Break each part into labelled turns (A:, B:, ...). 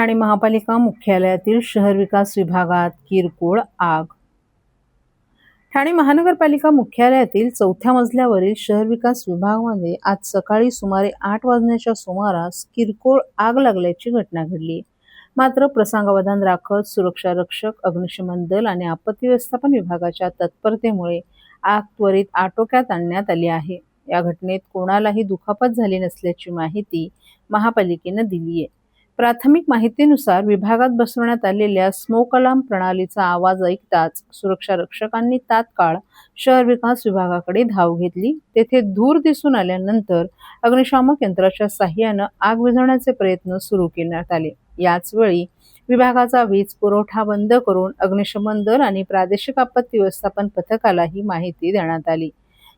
A: ठाणे महापालिका मुख्यालयातील शहर विकास विभागात किरकोळ आग. ठाणे महानगरपालिका मुख्यालयातील 4थ्या मजल्यावरील शहर विकास विभागामध्ये आज सकाळी सुमारे 8 वाजण्याच्या सुमारास किरकोळ आग लागल्याची घटना घडली. मात्र प्रसंगावधान राखत सुरक्षा रक्षक, अग्निशमन दल आणि आपत्ती व्यवस्थापन विभागाच्या तत्परतेमुळे आग त्वरित आटोक्यात आणण्यात आली आहे. या घटनेत कोणालाही दुखापत झाली नसल्याची माहिती महापालिकेने दिली आहे. प्राथमिक माहितीनुसार विभागात बसवण्यात आलेल्या स्मोक अलार्म प्रणालीचा आवाज ऐकताच सुरक्षा रक्षकांनी तात्काळ शहर विकास विभागाकडे धाव घेतली. तेथे धूर दिसून आल्यानंतर अग्निशामक यंत्राच्या साहाय्याने आग विझवण्याचे प्रयत्न सुरू करण्यात आले. याच वेळी विभागाचा वीज पुरवठा बंद करून अग्निशमन दल आणि प्रादेशिक आपत्ती व्यवस्थापन पथकाला ही माहिती देण्यात आली.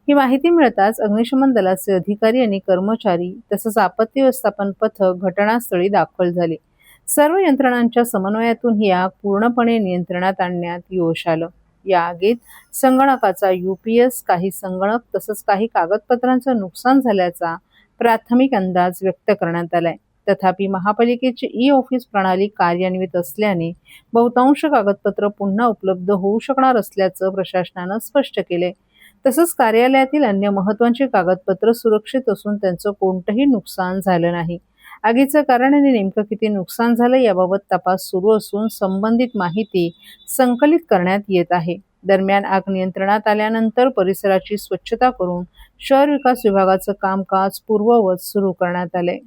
A: ही माहिती मिळताच अग्निशमन दलाचे अधिकारी आणि कर्मचारी तसंच आपत्ती व्यवस्थापन पथक घटनास्थळी दाखल झाले. सर्व यंत्रणांच्या समन्वयातून ही आग पूर्णपणे नियंत्रणात आणण्यात यश आलं. या आगीत संगणकाचा UPS, काही संगणक तसंच काही कागदपत्रांचं नुकसान झाल्याचा प्राथमिक अंदाज व्यक्त करण्यात आलाय. तथापि महापालिकेची ई-ऑफिस प्रणाली कार्यान्वित असल्याने बहुतांश कागदपत्र पुन्हा उपलब्ध होऊ शकणार असल्याचं प्रशासनानं स्पष्ट केलंय. तसंच कार्यालयातील अन्य महत्त्वाची कागदपत्र सुरक्षित असून त्यांचं कोणतंही नुकसान झालं नाही. आगीचं कारण आणि नेमकं किती नुकसान झालं याबाबत तपास सुरू असून संबंधित माहिती संकलित करण्यात येत आहे. दरम्यान आग नियंत्रणात आल्यानंतर परिसराची स्वच्छता करून शहर विकास विभागाचं कामकाज पूर्ववत सुरू करण्यात आलंय.